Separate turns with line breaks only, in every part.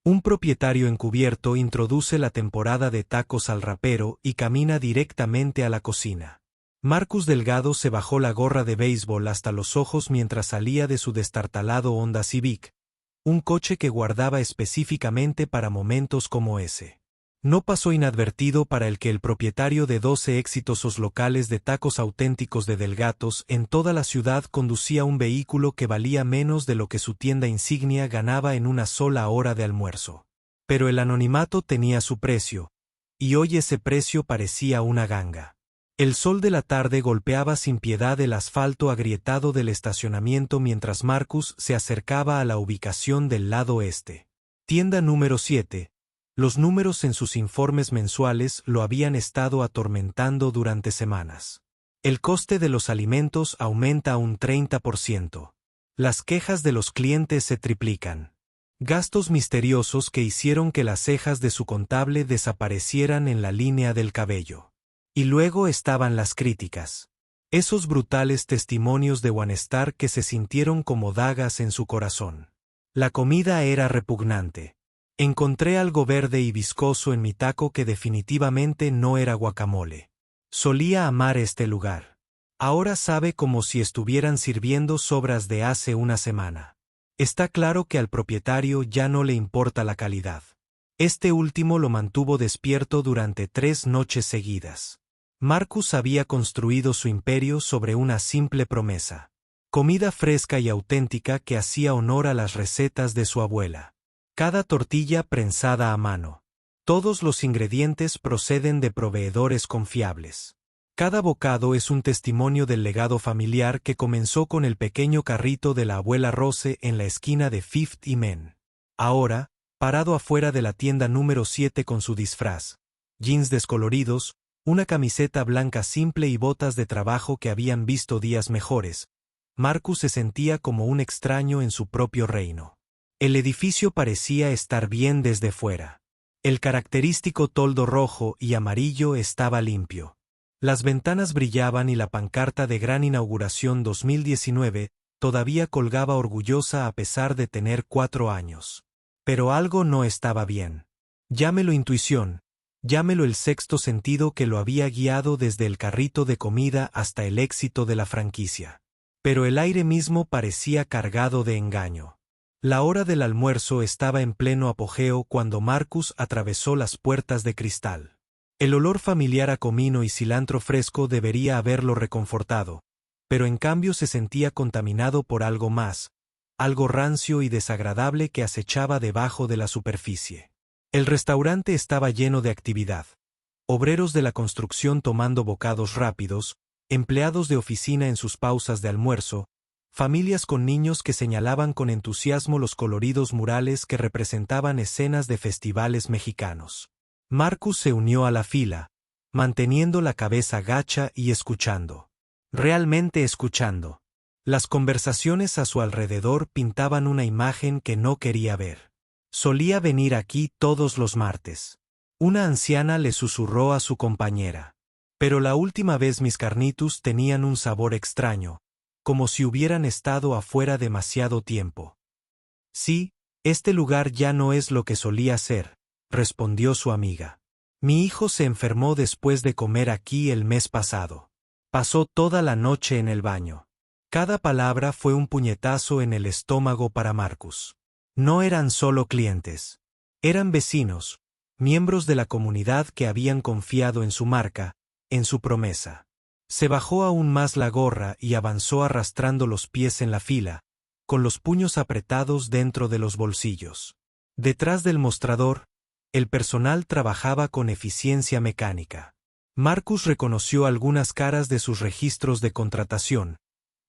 Un propietario encubierto introduce la temporada de tacos al rapero y camina directamente a la cocina. Marcus Delgado se bajó la gorra de béisbol hasta los ojos mientras salía de su destartalado Honda Civic, un coche que guardaba específicamente para momentos como ese. No pasó inadvertido para el que el propietario de 12 exitosos locales de tacos auténticos de Delgados en toda la ciudad conducía un vehículo que valía menos de lo que su tienda insignia ganaba en una sola hora de almuerzo. Pero el anonimato tenía su precio, y hoy ese precio parecía una ganga. El sol de la tarde golpeaba sin piedad el asfalto agrietado del estacionamiento mientras Marcus se acercaba a la ubicación del lado este. Tienda número 7. Los números en sus informes mensuales lo habían estado atormentando durante semanas. El coste de los alimentos aumenta un 30%. Las quejas de los clientes se triplican. Gastos misteriosos que hicieron que las cejas de su contable desaparecieran en la línea del cabello. Y luego estaban las críticas. Esos brutales testimonios de Wanestar que se sintieron como dagas en su corazón. La comida era repugnante. Encontré algo verde y viscoso en mi taco que definitivamente no era guacamole. Solía amar este lugar. Ahora sabe como si estuvieran sirviendo sobras de hace una semana. Está claro que al propietario ya no le importa la calidad. Este último lo mantuvo despierto durante 3 noches seguidas. Marcus había construido su imperio sobre una simple promesa. Comida fresca y auténtica que hacía honor a las recetas de su abuela. Cada tortilla prensada a mano. Todos los ingredientes proceden de proveedores confiables. Cada bocado es un testimonio del legado familiar que comenzó con el pequeño carrito de la abuela Rose en la esquina de Fifth y Main. Ahora, parado afuera de la tienda número 7 con su disfraz, jeans descoloridos, una camiseta blanca simple y botas de trabajo que habían visto días mejores, Marcus se sentía como un extraño en su propio reino. El edificio parecía estar bien desde fuera. El característico toldo rojo y amarillo estaba limpio. Las ventanas brillaban y la pancarta de Gran Inauguración 2019 todavía colgaba orgullosa a pesar de tener 4 años. Pero algo no estaba bien. Llámelo intuición, llámelo el sexto sentido que lo había guiado desde el carrito de comida hasta el éxito de la franquicia. Pero el aire mismo parecía cargado de engaño. La hora del almuerzo estaba en pleno apogeo cuando Marcus atravesó las puertas de cristal. El olor familiar a comino y cilantro fresco debería haberlo reconfortado, pero en cambio se sentía contaminado por algo más, algo rancio y desagradable que acechaba debajo de la superficie. El restaurante estaba lleno de actividad. Obreros de la construcción tomando bocados rápidos, empleados de oficina en sus pausas de almuerzo, familias con niños que señalaban con entusiasmo los coloridos murales que representaban escenas de festivales mexicanos. Marcus se unió a la fila, manteniendo la cabeza gacha y escuchando. Realmente escuchando. Las conversaciones a su alrededor pintaban una imagen que no quería ver. Solía venir aquí todos los martes. Una anciana le susurró a su compañera. Pero la última vez mis carnitos tenían un sabor extraño, como si hubieran estado afuera demasiado tiempo. Sí, este lugar ya no es lo que solía ser, respondió su amiga. Mi hijo se enfermó después de comer aquí el mes pasado. Pasó toda la noche en el baño. Cada palabra fue un puñetazo en el estómago para Marcus. No eran solo clientes. Eran vecinos, miembros de la comunidad que habían confiado en su marca, en su promesa. Se bajó aún más la gorra y avanzó arrastrando los pies en la fila, con los puños apretados dentro de los bolsillos. Detrás del mostrador, el personal trabajaba con eficiencia mecánica. Marcus reconoció algunas caras de sus registros de contratación,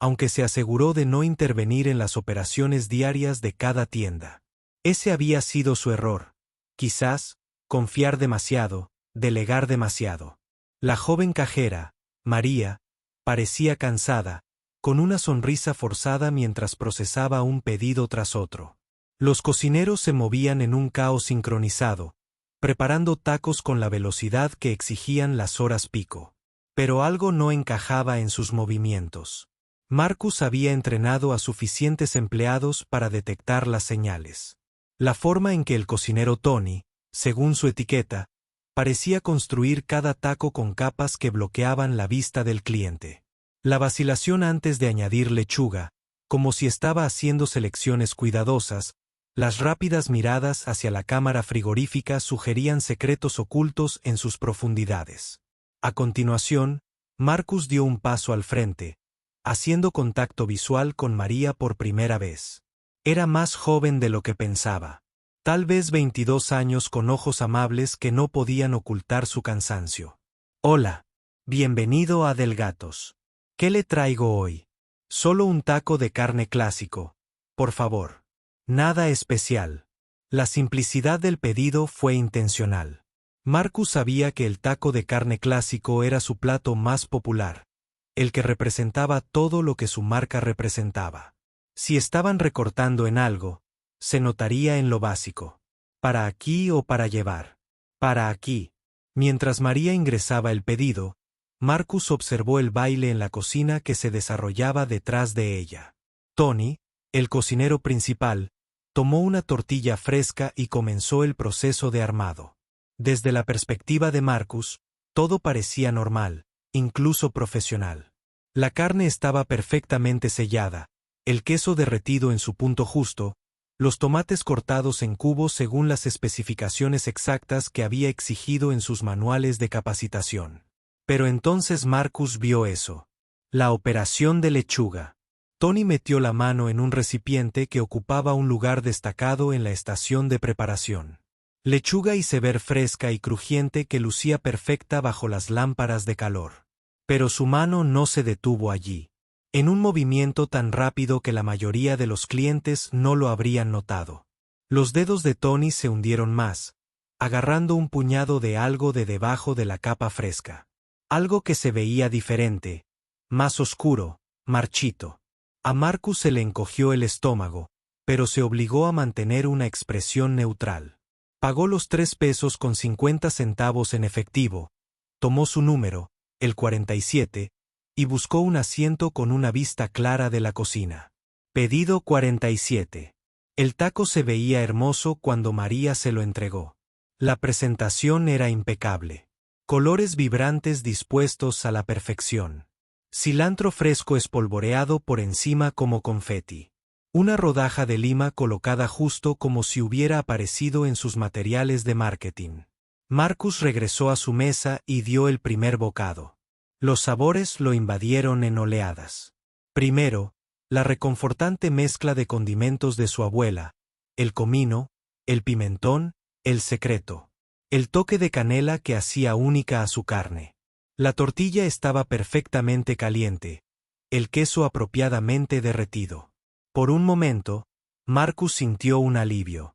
aunque se aseguró de no intervenir en las operaciones diarias de cada tienda. Ese había sido su error. Quizás, confiar demasiado, delegar demasiado. La joven cajera, María, parecía cansada, con una sonrisa forzada mientras procesaba un pedido tras otro. Los cocineros se movían en un caos sincronizado, preparando tacos con la velocidad que exigían las horas pico. Pero algo no encajaba en sus movimientos. Marcus había entrenado a suficientes empleados para detectar las señales. La forma en que el cocinero Tony, según su etiqueta, parecía construir cada taco con capas que bloqueaban la vista del cliente. La vacilación antes de añadir lechuga, como si estaba haciendo selecciones cuidadosas, las rápidas miradas hacia la cámara frigorífica sugerían secretos ocultos en sus profundidades. A continuación, Marcus dio un paso al frente, haciendo contacto visual con María por primera vez. Era más joven de lo que pensaba. Tal vez 22 años con ojos amables que no podían ocultar su cansancio. Hola. Bienvenido a Del Gatos. ¿Qué le traigo hoy? Solo un taco de carne clásico, por favor. Nada especial. La simplicidad del pedido fue intencional. Marcus sabía que el taco de carne clásico era su plato más popular, el que representaba todo lo que su marca representaba. Si estaban recortando en algo, se notaría en lo básico. ¿Para aquí o para llevar? Para aquí. Mientras María ingresaba el pedido, Marcus observó el baile en la cocina que se desarrollaba detrás de ella. Tony, el cocinero principal, tomó una tortilla fresca y comenzó el proceso de armado. Desde la perspectiva de Marcus, todo parecía normal, incluso profesional. La carne estaba perfectamente sellada, el queso derretido en su punto justo, los tomates cortados en cubos según las especificaciones exactas que había exigido en sus manuales de capacitación. Pero entonces Marcus vio eso. La operación de lechuga. Tony metió la mano en un recipiente que ocupaba un lugar destacado en la estación de preparación. Lechuga iceberg fresca y crujiente que lucía perfecta bajo las lámparas de calor. Pero su mano no se detuvo allí, en un movimiento tan rápido que la mayoría de los clientes no lo habrían notado. Los dedos de Tony se hundieron más, agarrando un puñado de algo de debajo de la capa fresca. Algo que se veía diferente, más oscuro, marchito. A Marcus se le encogió el estómago, pero se obligó a mantener una expresión neutral. Pagó los 3 pesos con 50 centavos en efectivo, tomó su número, el 47, y buscó un asiento con una vista clara de la cocina. Pedido 47. El taco se veía hermoso cuando María se lo entregó. La presentación era impecable. Colores vibrantes dispuestos a la perfección. Cilantro fresco espolvoreado por encima como confeti. Una rodaja de lima colocada justo como si hubiera aparecido en sus materiales de marketing. Marcus regresó a su mesa y dio el primer bocado. Los sabores lo invadieron en oleadas. Primero, la reconfortante mezcla de condimentos de su abuela, el comino, el pimentón, el secreto. El toque de canela que hacía única a su carne. La tortilla estaba perfectamente caliente, el queso apropiadamente derretido. Por un momento, Marcus sintió un alivio.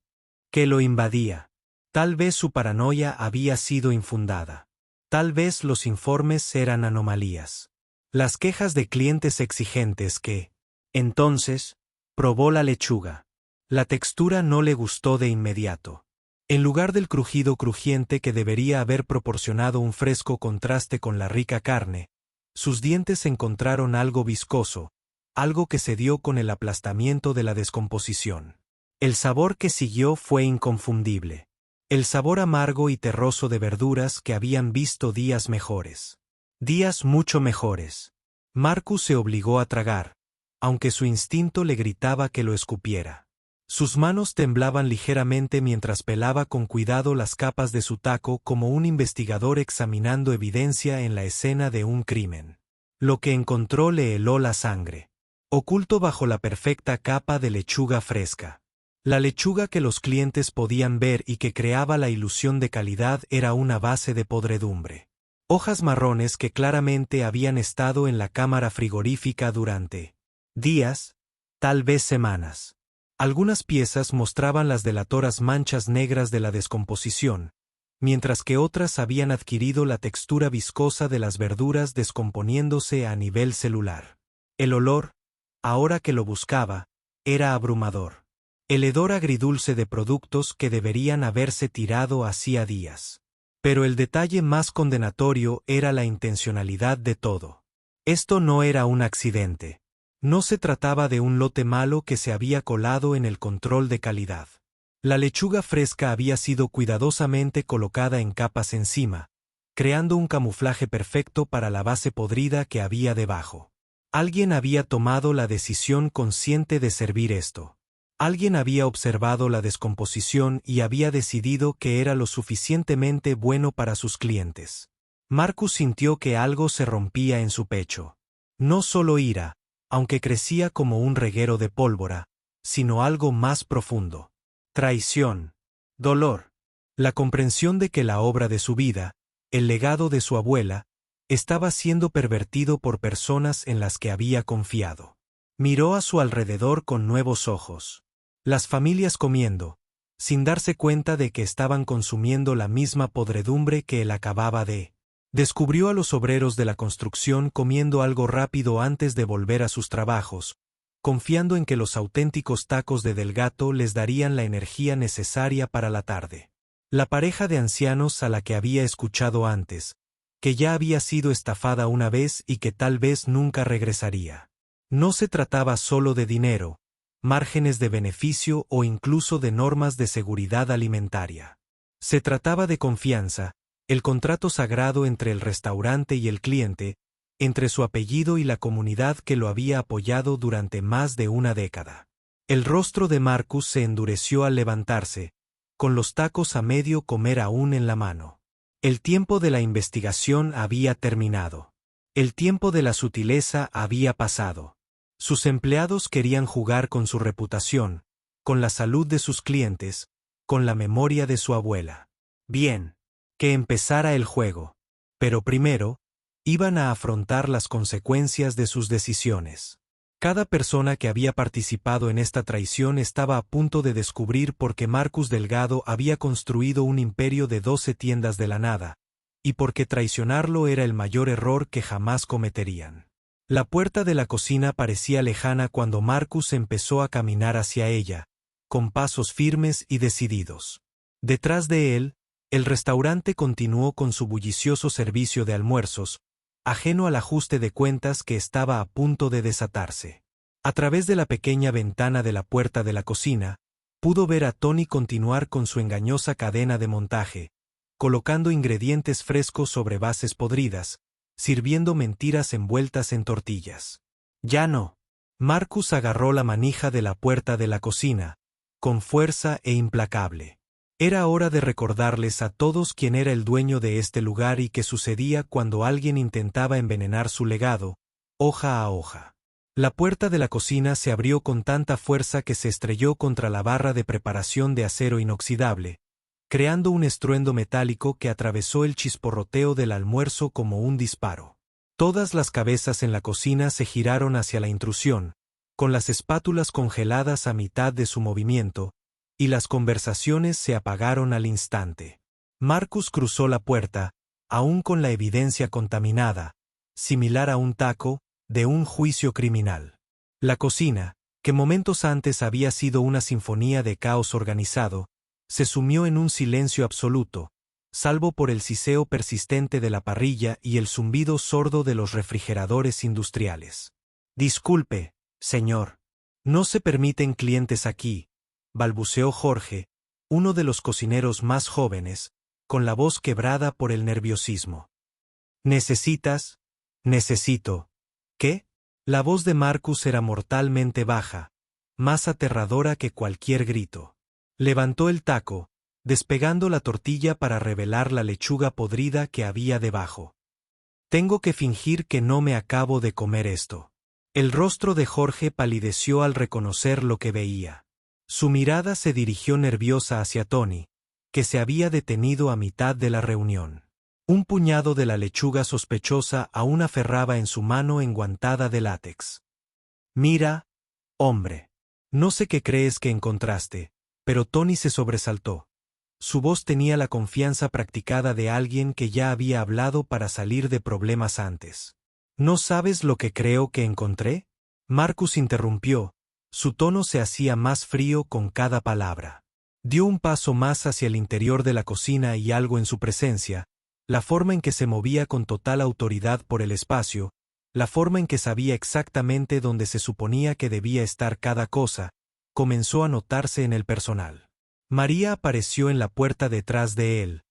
Que lo invadía. Tal vez su paranoia había sido infundada. Tal vez los informes eran anomalías. Las quejas de clientes exigentes que, entonces, probó la lechuga. La textura no le gustó de inmediato. En lugar del crujido crujiente que debería haber proporcionado un fresco contraste con la rica carne, sus dientes encontraron algo viscoso, algo que se dio con el aplastamiento de la descomposición. El sabor que siguió fue inconfundible. El sabor amargo y terroso de verduras que habían visto días mejores. Días mucho mejores. Marcus se obligó a tragar, aunque su instinto le gritaba que lo escupiera. Sus manos temblaban ligeramente mientras pelaba con cuidado las capas de su taco como un investigador examinando evidencia en la escena de un crimen. Lo que encontró le heló la sangre. Oculto bajo la perfecta capa de lechuga fresca. La lechuga que los clientes podían ver y que creaba la ilusión de calidad era una base de podredumbre. Hojas marrones que claramente habían estado en la cámara frigorífica durante días, tal vez semanas. Algunas piezas mostraban las delatoras manchas negras de la descomposición, mientras que otras habían adquirido la textura viscosa de las verduras descomponiéndose a nivel celular. El olor, ahora que lo buscaba, era abrumador. El hedor agridulce de productos que deberían haberse tirado hacía días. Pero el detalle más condenatorio era la intencionalidad de todo. Esto no era un accidente. No se trataba de un lote malo que se había colado en el control de calidad. La lechuga fresca había sido cuidadosamente colocada en capas encima, creando un camuflaje perfecto para la base podrida que había debajo. Alguien había tomado la decisión consciente de servir esto. Alguien había observado la descomposición y había decidido que era lo suficientemente bueno para sus clientes. Marcus sintió que algo se rompía en su pecho. No solo ira, aunque crecía como un reguero de pólvora, sino algo más profundo. Traición. Dolor. La comprensión de que la obra de su vida, el legado de su abuela, estaba siendo pervertido por personas en las que había confiado. Miró a su alrededor con nuevos ojos. Las familias comiendo, sin darse cuenta de que estaban consumiendo la misma podredumbre que él acababa de. Descubrió a los obreros de la construcción comiendo algo rápido antes de volver a sus trabajos, confiando en que los auténticos tacos de Del Gato les darían la energía necesaria para la tarde. La pareja de ancianos a la que había escuchado antes, que ya había sido estafada una vez y que tal vez nunca regresaría. No se trataba solo de dinero, márgenes de beneficio o incluso de normas de seguridad alimentaria. Se trataba de confianza, el contrato sagrado entre el restaurante y el cliente, entre su apellido y la comunidad que lo había apoyado durante más de una década. El rostro de Marcus se endureció al levantarse, con los tacos a medio comer aún en la mano. El tiempo de la investigación había terminado. El tiempo de la sutileza había pasado. Sus empleados querían jugar con su reputación, con la salud de sus clientes, con la memoria de su abuela. Bien, que empezara el juego. Pero primero, iban a afrontar las consecuencias de sus decisiones. Cada persona que había participado en esta traición estaba a punto de descubrir por qué Marcus Delgado había construido un imperio de 12 tiendas de la nada, y por qué traicionarlo era el mayor error que jamás cometerían. La puerta de la cocina parecía lejana cuando Marcus empezó a caminar hacia ella, con pasos firmes y decididos. Detrás de él, el restaurante continuó con su bullicioso servicio de almuerzos, ajeno al ajuste de cuentas que estaba a punto de desatarse. A través de la pequeña ventana de la puerta de la cocina, pudo ver a Tony continuar con su engañosa cadena de montaje, colocando ingredientes frescos sobre bases podridas, sirviendo mentiras envueltas en tortillas. Ya no. Marcus agarró la manija de la puerta de la cocina, con fuerza e implacable. Era hora de recordarles a todos quién era el dueño de este lugar y qué sucedía cuando alguien intentaba envenenar su legado, hoja a hoja. La puerta de la cocina se abrió con tanta fuerza que se estrelló contra la barra de preparación de acero inoxidable, creando un estruendo metálico que atravesó el chisporroteo del almuerzo como un disparo. Todas las cabezas en la cocina se giraron hacia la intrusión, con las espátulas congeladas a mitad de su movimiento, y las conversaciones se apagaron al instante. Marcus cruzó la puerta, aún con la evidencia contaminada, similar a un taco, de un juicio criminal. La cocina, que momentos antes había sido una sinfonía de caos organizado, se sumió en un silencio absoluto, salvo por el siseo persistente de la parrilla y el zumbido sordo de los refrigeradores industriales. «Disculpe, señor. No se permiten clientes aquí», balbuceó Jorge, uno de los cocineros más jóvenes, con la voz quebrada por el nerviosismo. Necesito. ¿Qué? La voz de Marcus era mortalmente baja, más aterradora que cualquier grito. Levantó el taco, despegando la tortilla para revelar la lechuga podrida que había debajo. Tengo que fingir que no me acabo de comer esto. El rostro de Jorge palideció al reconocer lo que veía. Su mirada se dirigió nerviosa hacia Tony, que se había detenido a mitad de la reunión. Un puñado de la lechuga sospechosa aún aferraba en su mano enguantada de látex. «Mira, hombre. No sé qué crees que encontraste», pero Tony se sobresaltó. Su voz tenía la confianza practicada de alguien que ya había hablado para salir de problemas antes. «¿No sabes lo que creo que encontré?», Marcus interrumpió. Su tono se hacía más frío con cada palabra. Dio un paso más hacia el interior de la cocina y algo en su presencia, la forma en que se movía con total autoridad por el espacio, la forma en que sabía exactamente dónde se suponía que debía estar cada cosa, comenzó a notarse en el personal. María apareció en la puerta detrás de él,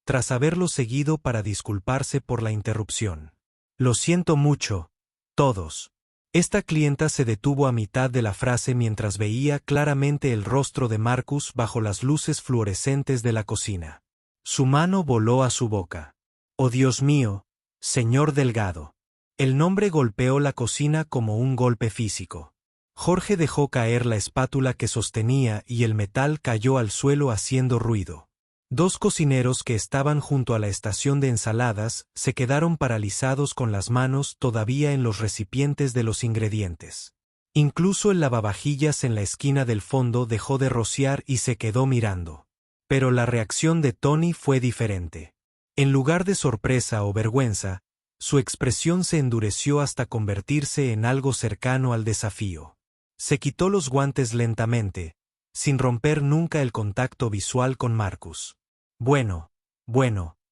tras haberlo seguido para disculparse por la interrupción. Lo siento mucho, todos. Esta clienta se detuvo a mitad de la frase mientras veía claramente el rostro de Marcus bajo las luces fluorescentes de la cocina. Su mano voló a su boca. «Oh Dios mío, señor Delgado». El nombre golpeó la cocina como un golpe físico. Jorge dejó caer la espátula que sostenía y el metal cayó al suelo haciendo ruido. Dos cocineros que estaban junto a la estación de ensaladas se quedaron paralizados con las manos todavía en los recipientes de los ingredientes. Incluso el lavavajillas en la esquina del fondo dejó de rociar y se quedó mirando. Pero la reacción de Tony fue diferente. En lugar de sorpresa o vergüenza, su expresión se endureció hasta convertirse en algo cercano al desafío. Se quitó los guantes lentamente, sin romper nunca el contacto visual con Marcus. Bueno,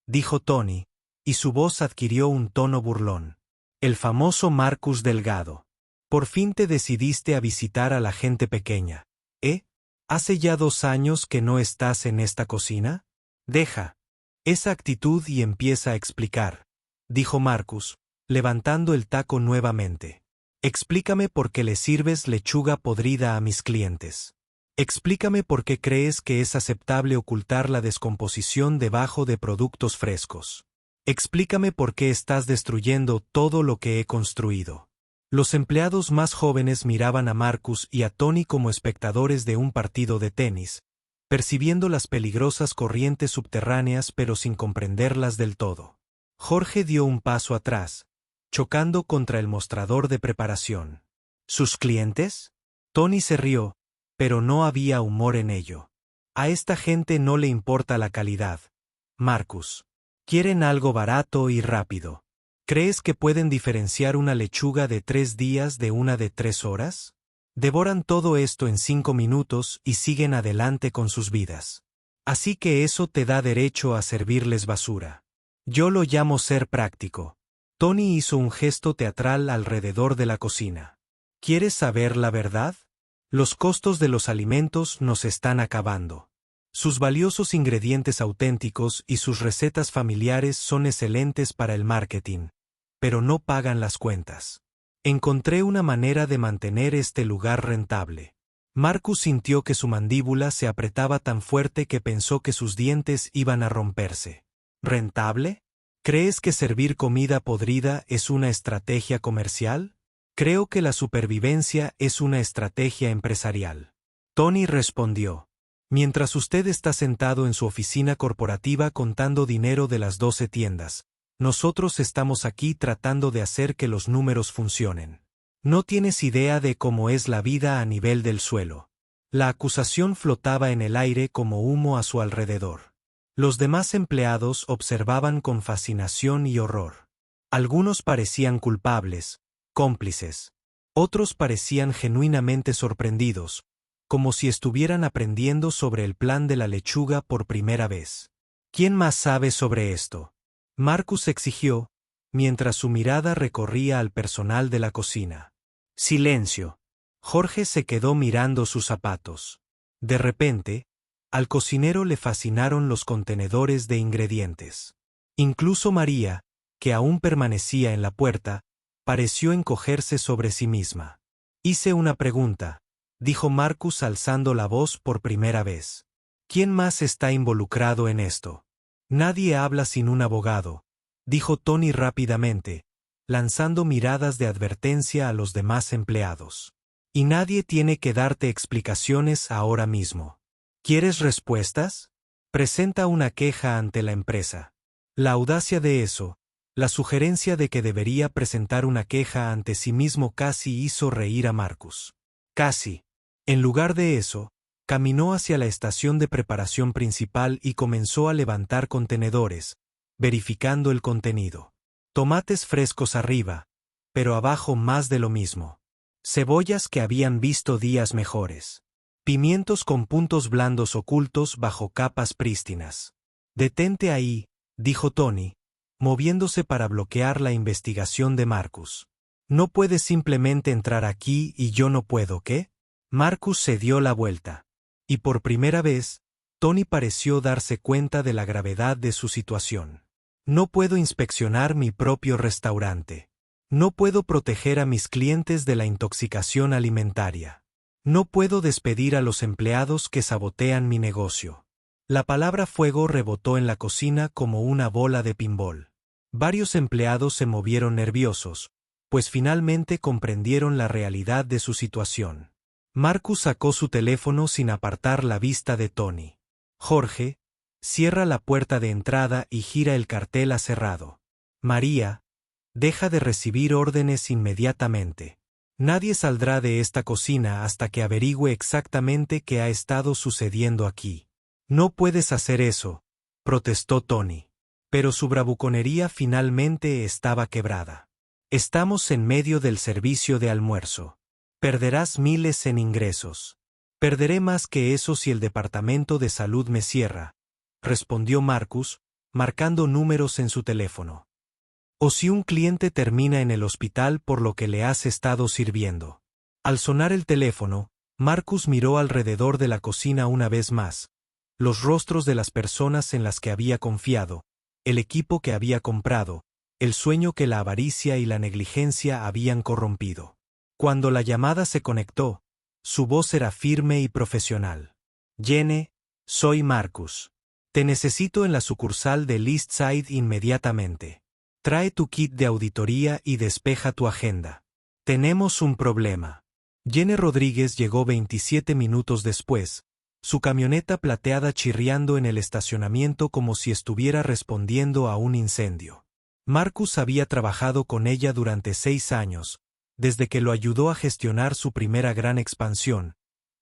dijo Tony, y su voz adquirió un tono burlón. El famoso Marcus Delgado. Por fin te decidiste a visitar a la gente pequeña, ¿eh? ¿Hace ya 2 años que no estás en esta cocina? Deja esa actitud y empieza a explicar, dijo Marcus, levantando el taco nuevamente. Explícame por qué le sirves lechuga podrida a mis clientes. Explícame por qué crees que es aceptable ocultar la descomposición debajo de productos frescos. Explícame por qué estás destruyendo todo lo que he construido. Los empleados más jóvenes miraban a Marcus y a Tony como espectadores de un partido de tenis, percibiendo las peligrosas corrientes subterráneas pero sin comprenderlas del todo. Jorge dio un paso atrás, chocando contra el mostrador de preparación. ¿Sus clientes? Tony se rió, pero no había humor en ello. A esta gente no le importa la calidad, Marcus. Quieren algo barato y rápido. ¿Crees que pueden diferenciar una lechuga de 3 días de una de 3 horas? Devoran todo esto en 5 minutos y siguen adelante con sus vidas. Así que eso te da derecho a servirles basura. Yo lo llamo ser práctico. Tony hizo un gesto teatral alrededor de la cocina. ¿Quieres saber la verdad? Los costos de los alimentos nos están acabando. Sus valiosos ingredientes auténticos y sus recetas familiares son excelentes para el marketing, pero no pagan las cuentas. Encontré una manera de mantener este lugar rentable. Marcus sintió que su mandíbula se apretaba tan fuerte que pensó que sus dientes iban a romperse. ¿Rentable? ¿Crees que servir comida podrida es una estrategia comercial? Creo que la supervivencia es una estrategia empresarial. Tony respondió. Mientras usted está sentado en su oficina corporativa contando dinero de las 12 tiendas, nosotros estamos aquí tratando de hacer que los números funcionen. No tienes idea de cómo es la vida a nivel del suelo. La acusación flotaba en el aire como humo a su alrededor. Los demás empleados observaban con fascinación y horror. Algunos parecían culpables, cómplices. Otros parecían genuinamente sorprendidos, como si estuvieran aprendiendo sobre el plan de la lechuga por primera vez. ¿Quién más sabe sobre esto? Marcus exigió, mientras su mirada recorría al personal de la cocina. Silencio. Jorge se quedó mirando sus zapatos. De repente, al cocinero le fascinaron los contenedores de ingredientes. Incluso María, que aún permanecía en la puerta, pareció encogerse sobre sí misma. Hice una pregunta, dijo Marcus alzando la voz por primera vez. ¿Quién más está involucrado en esto? Nadie habla sin un abogado, dijo Tony rápidamente, lanzando miradas de advertencia a los demás empleados. Y nadie tiene que darte explicaciones ahora mismo. ¿Quieres respuestas? Presenta una queja ante la empresa. La audacia de eso, la sugerencia de que debería presentar una queja ante sí mismo casi hizo reír a Marcus. Casi. En lugar de eso, caminó hacia la estación de preparación principal y comenzó a levantar contenedores, verificando el contenido. Tomates frescos arriba, pero abajo más de lo mismo. Cebollas que habían visto días mejores. Pimientos con puntos blandos ocultos bajo capas prístinas. Detente ahí, dijo Tony, moviéndose para bloquear la investigación de Marcus. No puedes simplemente entrar aquí y yo no puedo, ¿qué? Marcus se dio la vuelta. Y por primera vez, Tony pareció darse cuenta de la gravedad de su situación. No puedo inspeccionar mi propio restaurante. No puedo proteger a mis clientes de la intoxicación alimentaria. No puedo despedir a los empleados que sabotean mi negocio. La palabra fuego rebotó en la cocina como una bola de pinball. Varios empleados se movieron nerviosos, pues finalmente comprendieron la realidad de su situación. Marcus sacó su teléfono sin apartar la vista de Tony. Jorge, cierra la puerta de entrada y gira el cartel a cerrado. María, deja de recibir órdenes inmediatamente. Nadie saldrá de esta cocina hasta que averigüe exactamente qué ha estado sucediendo aquí. No puedes hacer eso, protestó Tony. Pero su bravuconería finalmente estaba quebrada. Estamos en medio del servicio de almuerzo. Perderás miles en ingresos. Perderé más que eso si el departamento de salud me cierra, respondió Marcus, marcando números en su teléfono. O si un cliente termina en el hospital por lo que le has estado sirviendo. Al sonar el teléfono, Marcus miró alrededor de la cocina una vez más. Los rostros de las personas en las que había confiado, el equipo que había comprado, el sueño que la avaricia y la negligencia habían corrompido. Cuando la llamada se conectó, su voz era firme y profesional. Jenny, soy Marcus. Te necesito en la sucursal de East Side inmediatamente. Trae tu kit de auditoría y despeja tu agenda. Tenemos un problema. Jenny Rodríguez llegó 27 minutos después, su camioneta plateada chirriando en el estacionamiento como si estuviera respondiendo a un incendio. Marcus había trabajado con ella durante 6 años, desde que lo ayudó a gestionar su primera gran expansión,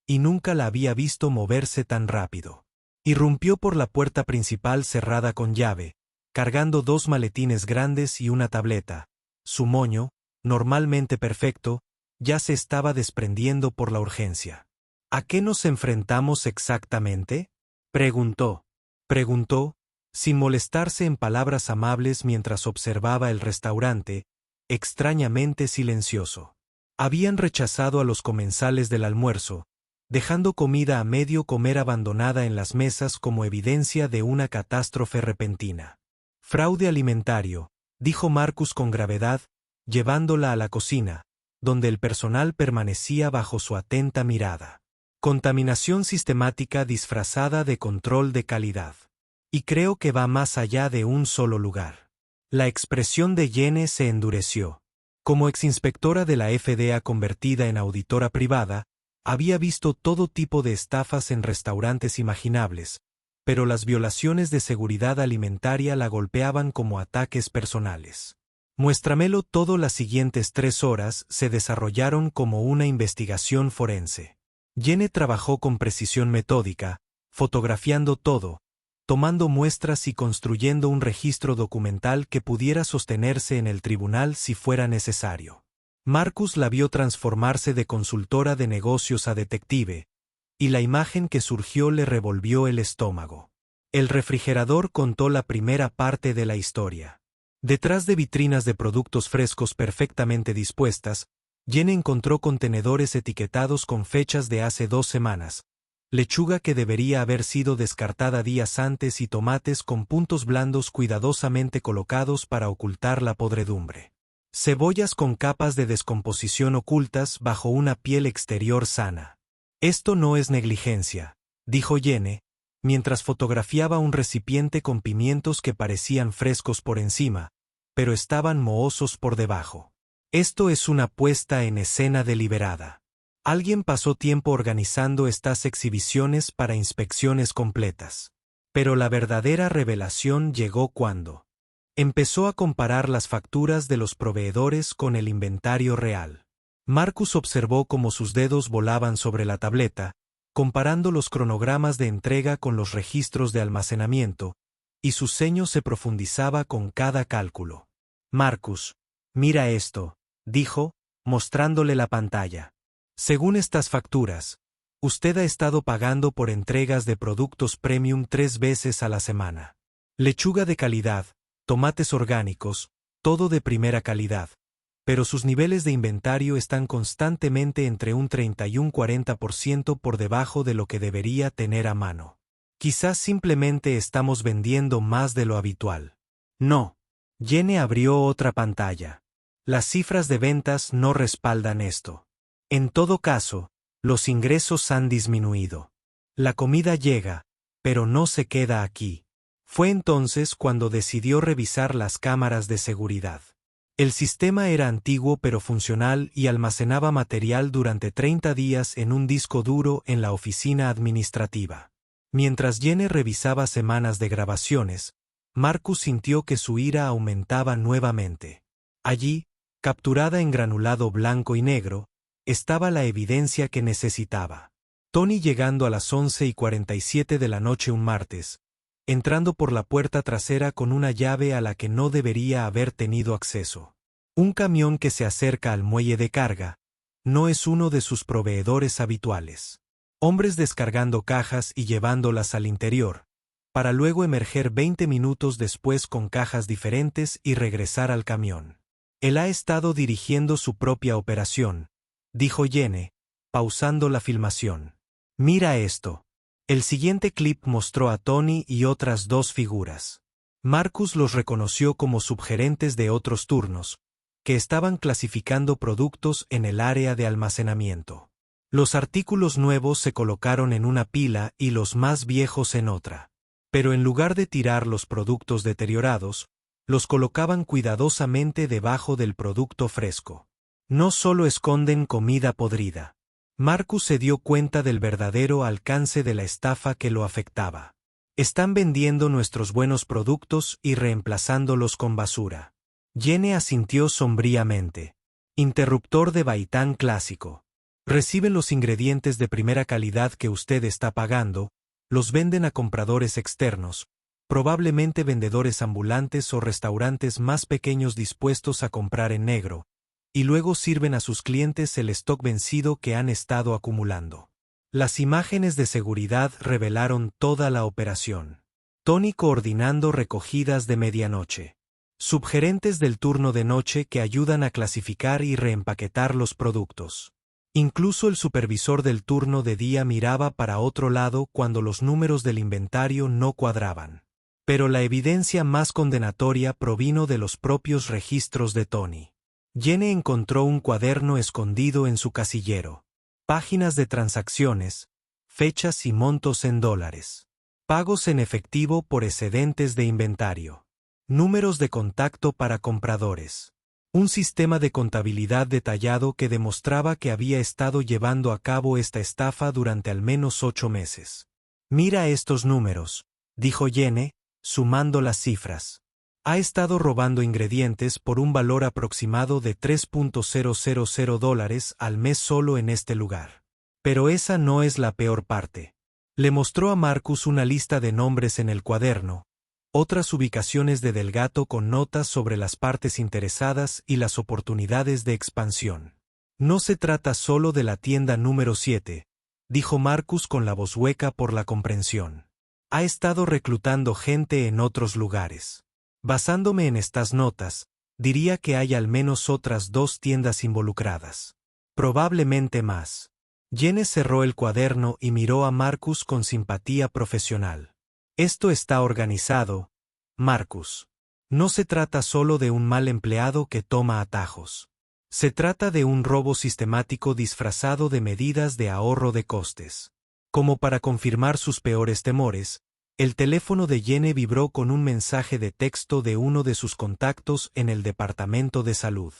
y nunca la había visto moverse tan rápido. Irrumpió por la puerta principal cerrada con llave, cargando 2 maletines grandes y una tableta. Su moño, normalmente perfecto, ya se estaba desprendiendo por la urgencia. ¿A qué nos enfrentamos exactamente?, preguntó. Preguntó, sin molestarse en palabras amables mientras observaba el restaurante, extrañamente silencioso. Habían rechazado a los comensales del almuerzo, dejando comida a medio comer abandonada en las mesas como evidencia de una catástrofe repentina. Fraude alimentario, dijo Marcus con gravedad, llevándola a la cocina, donde el personal permanecía bajo su atenta mirada. Contaminación sistemática disfrazada de control de calidad. Y creo que va más allá de un solo lugar. La expresión de Jenny se endureció. Como exinspectora de la FDA convertida en auditora privada, había visto todo tipo de estafas en restaurantes imaginables, pero las violaciones de seguridad alimentaria la golpeaban como ataques personales. Muéstramelo todo. Las siguientes 3 horas se desarrollaron como una investigación forense. Jenny trabajó con precisión metódica, fotografiando todo, tomando muestras y construyendo un registro documental que pudiera sostenerse en el tribunal si fuera necesario. Marcus la vio transformarse de consultora de negocios a detective, y la imagen que surgió le revolvió el estómago. El refrigerador contó la primera parte de la historia. Detrás de vitrinas de productos frescos perfectamente dispuestas, Jenny encontró contenedores etiquetados con fechas de hace 2 semanas, lechuga que debería haber sido descartada días antes y tomates con puntos blandos cuidadosamente colocados para ocultar la podredumbre. Cebollas con capas de descomposición ocultas bajo una piel exterior sana. Esto no es negligencia, dijo Jenny, mientras fotografiaba un recipiente con pimientos que parecían frescos por encima, pero estaban mohosos por debajo. Esto es una puesta en escena deliberada. Alguien pasó tiempo organizando estas exhibiciones para inspecciones completas. Pero la verdadera revelación llegó cuando empezó a comparar las facturas de los proveedores con el inventario real. Marcus observó cómo sus dedos volaban sobre la tableta, comparando los cronogramas de entrega con los registros de almacenamiento, y su ceño se profundizaba con cada cálculo. Marcus, mira esto, dijo, mostrándole la pantalla. Según estas facturas, usted ha estado pagando por entregas de productos premium 3 veces a la semana. Lechuga de calidad, tomates orgánicos, todo de primera calidad, pero sus niveles de inventario están constantemente entre un 30 y un 40% por debajo de lo que debería tener a mano. Quizás simplemente estamos vendiendo más de lo habitual. No. Jenny abrió otra pantalla. Las cifras de ventas no respaldan esto. En todo caso, los ingresos han disminuido. La comida llega, pero no se queda aquí. Fue entonces cuando decidió revisar las cámaras de seguridad. El sistema era antiguo pero funcional y almacenaba material durante 30 días en un disco duro en la oficina administrativa. Mientras Jenny revisaba semanas de grabaciones, Marcus sintió que su ira aumentaba nuevamente. Allí, capturada en granulado blanco y negro, estaba la evidencia que necesitaba. Tony llegando a las 11:47 de la noche un martes, entrando por la puerta trasera con una llave a la que no debería haber tenido acceso. Un camión que se acerca al muelle de carga no es uno de sus proveedores habituales. Hombres descargando cajas y llevándolas al interior, para luego emerger 20 minutos después con cajas diferentes y regresar al camión. Él ha estado dirigiendo su propia operación, dijo Jenny, pausando la filmación. Mira esto. El siguiente clip mostró a Tony y otras dos figuras. Marcus los reconoció como subgerentes de otros turnos, que estaban clasificando productos en el área de almacenamiento. Los artículos nuevos se colocaron en una pila y los más viejos en otra. Pero en lugar de tirar los productos deteriorados, los colocaban cuidadosamente debajo del producto fresco. No solo esconden comida podrida. Marcus se dio cuenta del verdadero alcance de la estafa que lo afectaba. Están vendiendo nuestros buenos productos y reemplazándolos con basura. Jenny asintió sombríamente. Interruptor de Baitán clásico. Reciben los ingredientes de primera calidad que usted está pagando, los venden a compradores externos, probablemente vendedores ambulantes o restaurantes más pequeños dispuestos a comprar en negro, y luego sirven a sus clientes el stock vencido que han estado acumulando. Las imágenes de seguridad revelaron toda la operación. Tony coordinando recogidas de medianoche. Subgerentes del turno de noche que ayudan a clasificar y reempaquetar los productos. Incluso el supervisor del turno de día miraba para otro lado cuando los números del inventario no cuadraban. Pero la evidencia más condenatoria provino de los propios registros de Tony. Jenny encontró un cuaderno escondido en su casillero. Páginas de transacciones, fechas y montos en dólares. Pagos en efectivo por excedentes de inventario. Números de contacto para compradores. Un sistema de contabilidad detallado que demostraba que había estado llevando a cabo esta estafa durante al menos 8 meses. Mira estos números, dijo Jenny, sumando las cifras. Ha estado robando ingredientes por un valor aproximado de $3.000 al mes solo en este lugar. Pero esa no es la peor parte. Le mostró a Marcus una lista de nombres en el cuaderno, otras ubicaciones de Delgato con notas sobre las partes interesadas y las oportunidades de expansión. No se trata solo de la tienda número 7, dijo Marcus con la voz hueca por la comprensión. Ha estado reclutando gente en otros lugares. Basándome en estas notas, diría que hay al menos otras 2 tiendas involucradas. Probablemente más. Jenny cerró el cuaderno y miró a Marcus con simpatía profesional. Esto está organizado, Marcus. No se trata solo de un mal empleado que toma atajos. Se trata de un robo sistemático disfrazado de medidas de ahorro de costes. Como para confirmar sus peores temores, el teléfono de Jenny vibró con un mensaje de texto de uno de sus contactos en el Departamento de Salud.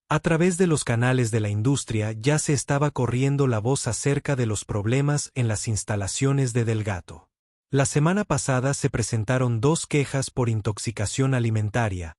A través de los canales de la industria ya se estaba corriendo la voz acerca de los problemas en las instalaciones de Delgato. La semana pasada se presentaron 2 quejas por intoxicación alimentaria,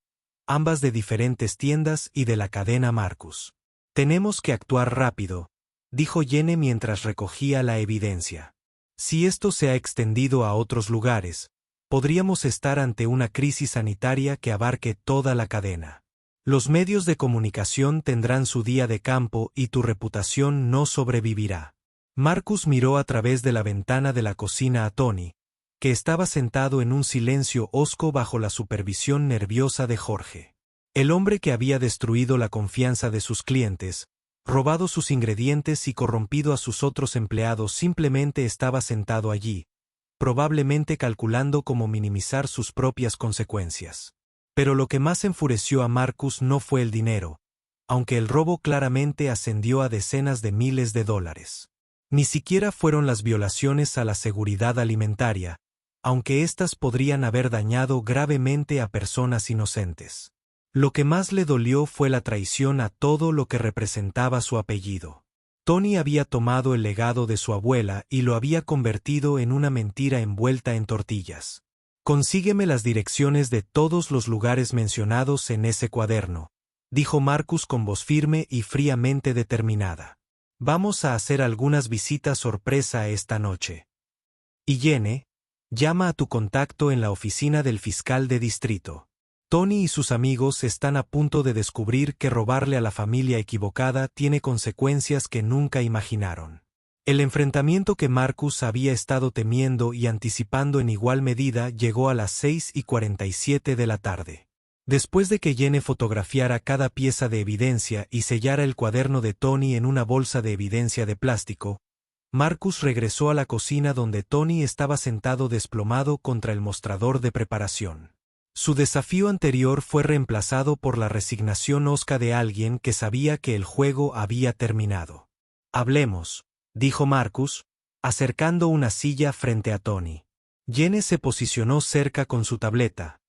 ambas de diferentes tiendas y de la cadena Marcus. Tenemos que actuar rápido, dijo Jenny mientras recogía la evidencia. Si esto se ha extendido a otros lugares, podríamos estar ante una crisis sanitaria que abarque toda la cadena. Los medios de comunicación tendrán su día de campo y tu reputación no sobrevivirá. Marcus miró a través de la ventana de la cocina a Tony, que estaba sentado en un silencio hosco bajo la supervisión nerviosa de Jorge. El hombre que había destruido la confianza de sus clientes, robado sus ingredientes y corrompido a sus otros empleados simplemente estaba sentado allí, probablemente calculando cómo minimizar sus propias consecuencias. Pero lo que más enfureció a Marcus no fue el dinero, aunque el robo claramente ascendió a decenas de miles de dólares. Ni siquiera fueron las violaciones a la seguridad alimentaria, aunque éstas podrían haber dañado gravemente a personas inocentes. Lo que más le dolió fue la traición a todo lo que representaba su apellido. Tony había tomado el legado de su abuela y lo había convertido en una mentira envuelta en tortillas. «Consígueme las direcciones de todos los lugares mencionados en ese cuaderno», dijo Marcus con voz firme y fríamente determinada. «Vamos a hacer algunas visitas sorpresa esta noche. Y Jenny, llama a tu contacto en la oficina del fiscal de distrito. Tony y sus amigos están a punto de descubrir que robarle a la familia equivocada tiene consecuencias que nunca imaginaron». El enfrentamiento que Marcus había estado temiendo y anticipando en igual medida llegó a las 6:47 de la tarde. Después de que Jenny fotografiara cada pieza de evidencia y sellara el cuaderno de Tony en una bolsa de evidencia de plástico, Marcus regresó a la cocina donde Tony estaba sentado desplomado contra el mostrador de preparación. Su desafío anterior fue reemplazado por la resignación hosca de alguien que sabía que el juego había terminado. «Hablemos», dijo Marcus, acercando una silla frente a Tony. Jenny se posicionó cerca con su tableta,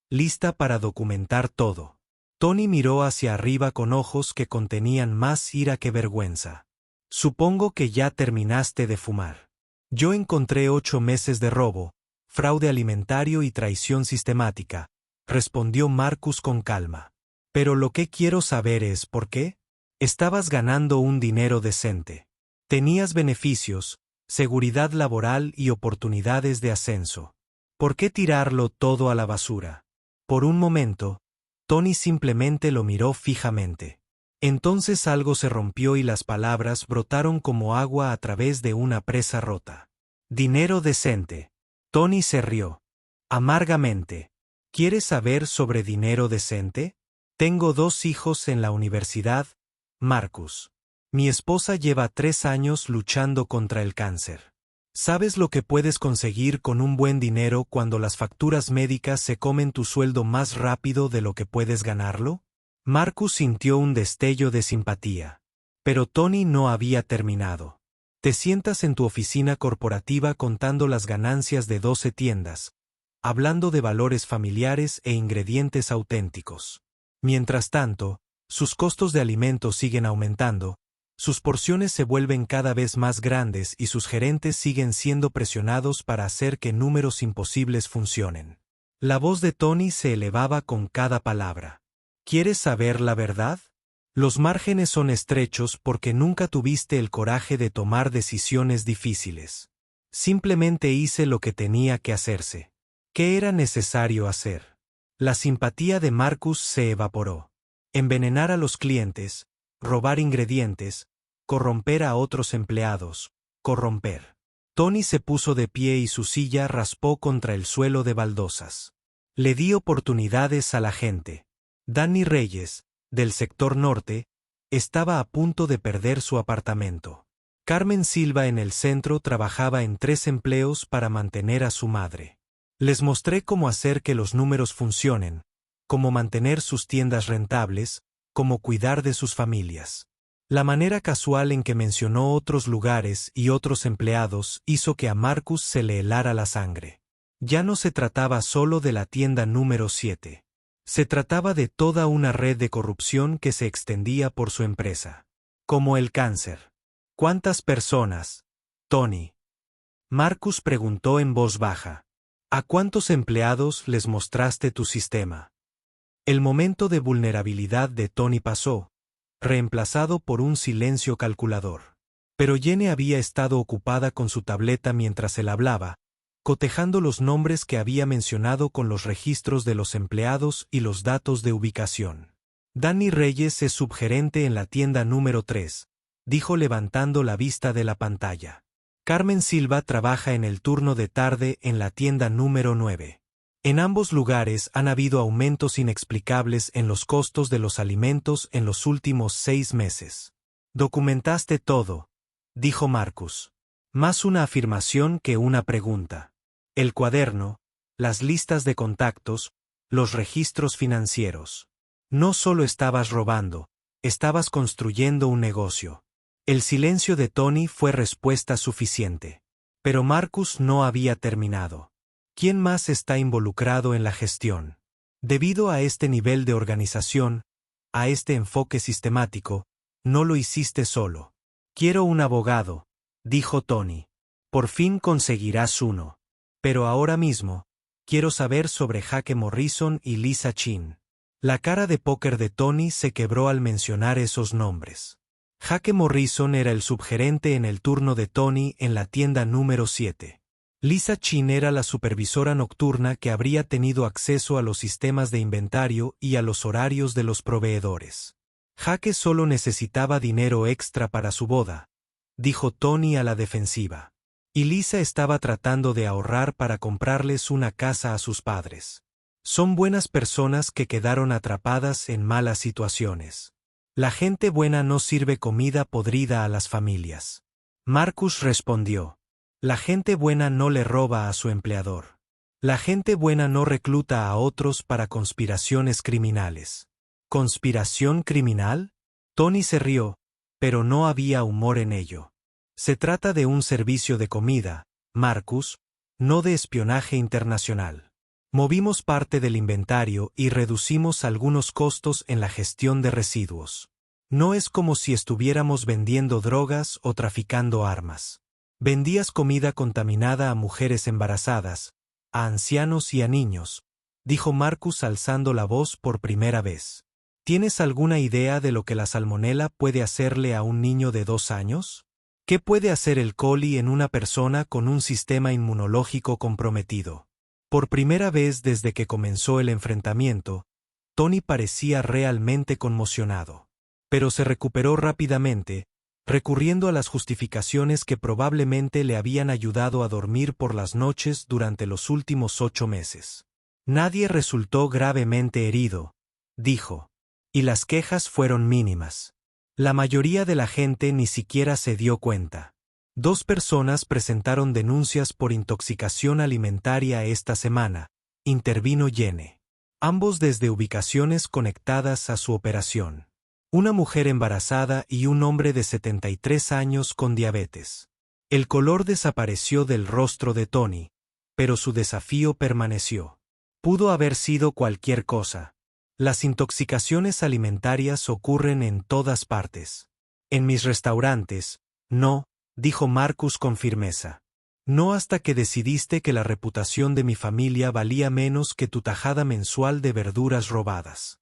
lista para documentar todo. Tony miró hacia arriba con ojos que contenían más ira que vergüenza. «Supongo que ya terminaste de fumar». «Yo encontré 8 meses de robo, fraude alimentario y traición sistemática», respondió Marcus con calma. «Pero lo que quiero saber es por qué. Estabas ganando un dinero decente. Tenías beneficios, seguridad laboral y oportunidades de ascenso. ¿Por qué tirarlo todo a la basura?» Por un momento, Tony simplemente lo miró fijamente. Entonces algo se rompió y las palabras brotaron como agua a través de una presa rota. «Dinero decente». Tony se rió. Amargamente. «¿Quieres saber sobre dinero decente? Tengo 2 hijos en la universidad, Marcus. Mi esposa lleva 3 años luchando contra el cáncer. ¿Sabes lo que puedes conseguir con un buen dinero cuando las facturas médicas se comen tu sueldo más rápido de lo que puedes ganarlo?» Marcus sintió un destello de simpatía. Pero Tony no había terminado. «Te sientas en tu oficina corporativa contando las ganancias de 12 tiendas, hablando de valores familiares e ingredientes auténticos. Mientras tanto, sus costos de alimentos siguen aumentando, sus porciones se vuelven cada vez más grandes y sus gerentes siguen siendo presionados para hacer que números imposibles funcionen». La voz de Tony se elevaba con cada palabra. «¿Quieres saber la verdad? Los márgenes son estrechos porque nunca tuviste el coraje de tomar decisiones difíciles. Simplemente hice lo que tenía que hacerse». ¿Qué era necesario hacer? La simpatía de Marcus se evaporó. Envenenar a los clientes, robar ingredientes, corromper a otros empleados, corromper. Tony se puso de pie y su silla raspó contra el suelo de baldosas. Le di oportunidades a la gente. Danny Reyes, del sector norte, estaba a punto de perder su apartamento. Carmen Silva en el centro trabajaba en 3 empleos para mantener a su madre. Les mostré cómo hacer que los números funcionen, cómo mantener sus tiendas rentables, cómo cuidar de sus familias. La manera casual en que mencionó otros lugares y otros empleados hizo que a Marcus se le helara la sangre. Ya no se trataba solo de la tienda número 7. Se trataba de toda una red de corrupción que se extendía por su empresa. Como el cáncer. «¿Cuántas personas, Tony?» Marcus preguntó en voz baja. «¿A cuántos empleados les mostraste tu sistema?» El momento de vulnerabilidad de Tony pasó, reemplazado por un silencio calculador. Pero Jenny había estado ocupada con su tableta mientras él hablaba, cotejando los nombres que había mencionado con los registros de los empleados y los datos de ubicación. «Danny Reyes es subgerente en la tienda número 3», dijo levantando la vista de la pantalla. «Carmen Silva trabaja en el turno de tarde en la tienda número 9. En ambos lugares han habido aumentos inexplicables en los costos de los alimentos en los últimos 6 meses. «Documentaste todo», dijo Marcus. Más una afirmación que una pregunta. El cuaderno, las listas de contactos, los registros financieros. No solo estabas robando, estabas construyendo un negocio. El silencio de Tony fue respuesta suficiente. Pero Marcus no había terminado. ¿Quién más está involucrado en la gestión? Debido a este nivel de organización, a este enfoque sistemático, no lo hiciste solo. Quiero un abogado, dijo Tony. Por fin conseguirás uno. Pero ahora mismo, quiero saber sobre Jake Morrison y Lisa Chin. La cara de póker de Tony se quebró al mencionar esos nombres. Jake Morrison era el subgerente en el turno de Tony en la tienda número 7. Lisa Chin era la supervisora nocturna que habría tenido acceso a los sistemas de inventario y a los horarios de los proveedores. Jake solo necesitaba dinero extra para su boda, dijo Tony a la defensiva. Y Lisa estaba tratando de ahorrar para comprarles una casa a sus padres. Son buenas personas que quedaron atrapadas en malas situaciones. La gente buena no sirve comida podrida a las familias. Marcus respondió. La gente buena no le roba a su empleador. La gente buena no recluta a otros para conspiraciones criminales. ¿Conspiración criminal? Tony se rió, pero no había humor en ello. Se trata de un servicio de comida, Marcus, no de espionaje internacional. Movimos parte del inventario y reducimos algunos costos en la gestión de residuos. No es como si estuviéramos vendiendo drogas o traficando armas. Vendías comida contaminada a mujeres embarazadas, a ancianos y a niños, dijo Marcus alzando la voz por primera vez. ¿Tienes alguna idea de lo que la salmonela puede hacerle a un niño de 2 años? ¿Qué puede hacer el coli en una persona con un sistema inmunológico comprometido? Por primera vez desde que comenzó el enfrentamiento, Tony parecía realmente conmocionado. Pero se recuperó rápidamente, recurriendo a las justificaciones que probablemente le habían ayudado a dormir por las noches durante los últimos 8 meses. Nadie resultó gravemente herido, dijo, y las quejas fueron mínimas. La mayoría de la gente ni siquiera se dio cuenta. 2 personas presentaron denuncias por intoxicación alimentaria esta semana, intervino Jenny. Ambos desde ubicaciones conectadas a su operación. Una mujer embarazada y un hombre de 73 años con diabetes. El color desapareció del rostro de Tony, pero su desafío permaneció. Pudo haber sido cualquier cosa. Las intoxicaciones alimentarias ocurren en todas partes. En mis restaurantes, no, dijo Marcus con firmeza. No hasta que decidiste que la reputación de mi familia valía menos que tu tajada mensual de verduras robadas.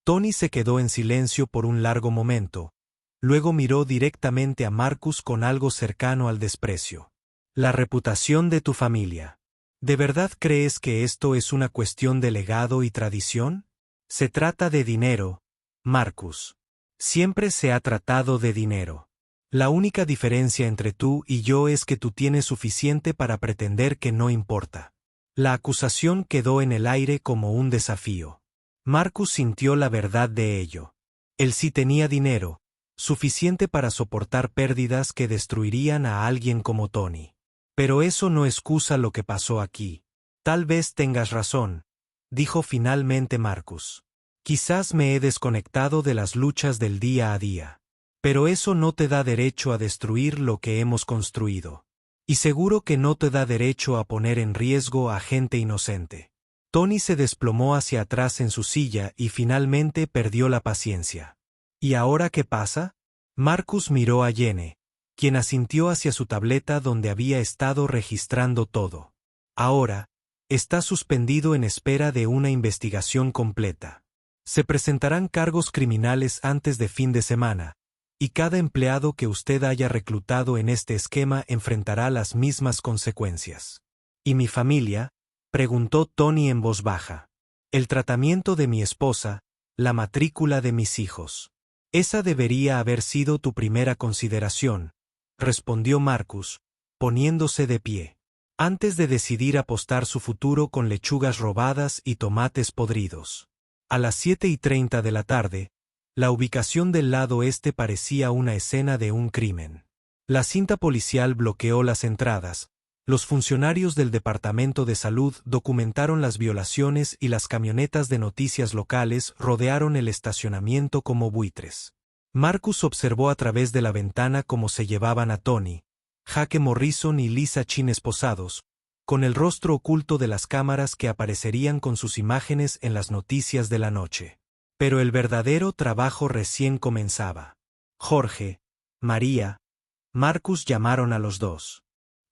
Tony se quedó en silencio por un largo momento, luego miró directamente a Marcus con algo cercano al desprecio. La reputación de tu familia. ¿De verdad crees que esto es una cuestión de legado y tradición? Se trata de dinero, Marcus. Siempre se ha tratado de dinero. La única diferencia entre tú y yo es que tú tienes suficiente para pretender que no importa. La acusación quedó en el aire como un desafío. Marcus sintió la verdad de ello. Él sí tenía dinero, suficiente para soportar pérdidas que destruirían a alguien como Tony. Pero eso no excusa lo que pasó aquí. Tal vez tengas razón, dijo finalmente Marcus. Quizás me he desconectado de las luchas del día a día. Pero eso no te da derecho a destruir lo que hemos construido. Y seguro que no te da derecho a poner en riesgo a gente inocente. Tony se desplomó hacia atrás en su silla y finalmente perdió la paciencia. ¿Y ahora qué pasa? Marcus miró a Jenny, quien asintió hacia su tableta donde había estado registrando todo. Ahora, está suspendido en espera de una investigación completa. Se presentarán cargos criminales antes de fin de semana, y cada empleado que usted haya reclutado en este esquema enfrentará las mismas consecuencias. ¿Y mi familia?, preguntó Tony en voz baja. El tratamiento de mi esposa, la matrícula de mis hijos. Esa debería haber sido tu primera consideración, respondió Marcus, poniéndose de pie. Antes de decidir apostar su futuro con lechugas robadas y tomates podridos. A las 7:30 de la tarde, la ubicación del lado este parecía una escena de un crimen. La cinta policial bloqueó las entradas, Los funcionarios del Departamento de Salud documentaron las violaciones y las camionetas de noticias locales rodearon el estacionamiento como buitres. Marcus observó a través de la ventana cómo se llevaban a Tony, Jake Morrison y Lisa Chin esposados, con el rostro oculto de las cámaras que aparecerían con sus imágenes en las noticias de la noche. Pero el verdadero trabajo recién comenzaba. Jorge, María, Marcus llamaron a los dos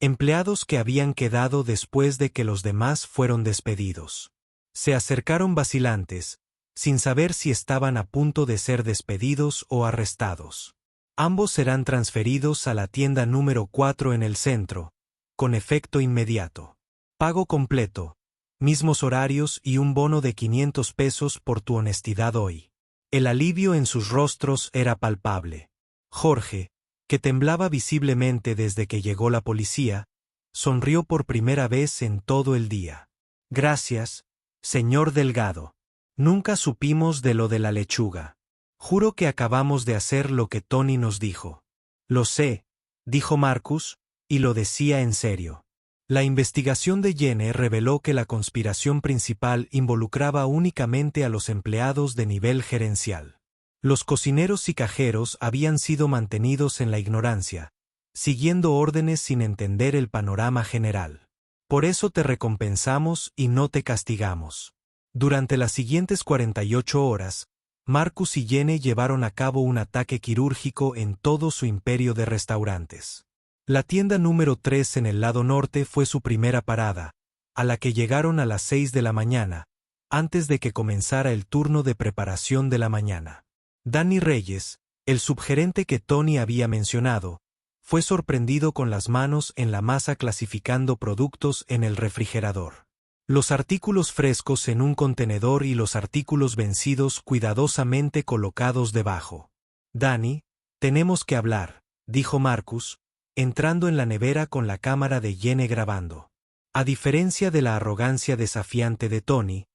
empleados que habían quedado después de que los demás fueron despedidos. Se acercaron vacilantes, sin saber si estaban a punto de ser despedidos o arrestados. Ambos serán transferidos a la tienda número 4 en el centro, con efecto inmediato. Pago completo, mismos horarios y un bono de 500 pesos por tu honestidad hoy. El alivio en sus rostros era palpable. Jorge, que temblaba visiblemente desde que llegó la policía, sonrió por primera vez en todo el día. Gracias, señor Delgado. Nunca supimos de lo de la lechuga. Juro que acabamos de hacer lo que Tony nos dijo. Lo sé, dijo Marcus, y lo decía en serio. La investigación de Jenny reveló que la conspiración principal involucraba únicamente a los empleados de nivel gerencial. Los cocineros y cajeros habían sido mantenidos en la ignorancia, siguiendo órdenes sin entender el panorama general. Por eso te recompensamos y no te castigamos. Durante las siguientes 48 horas, Marcus y Jenny llevaron a cabo un ataque quirúrgico en todo su imperio de restaurantes. La tienda número 3 en el lado norte fue su primera parada, a la que llegaron a las 6 de la mañana, antes de que comenzara el turno de preparación de la mañana. Danny Reyes, el subgerente que Tony había mencionado, fue sorprendido con las manos en la masa clasificando productos en el refrigerador. Los artículos frescos en un contenedor y los artículos vencidos cuidadosamente colocados debajo. Danny, tenemos que hablar, dijo Marcus, entrando en la nevera con la cámara de Jenny grabando. A diferencia de la arrogancia desafiante de Tony,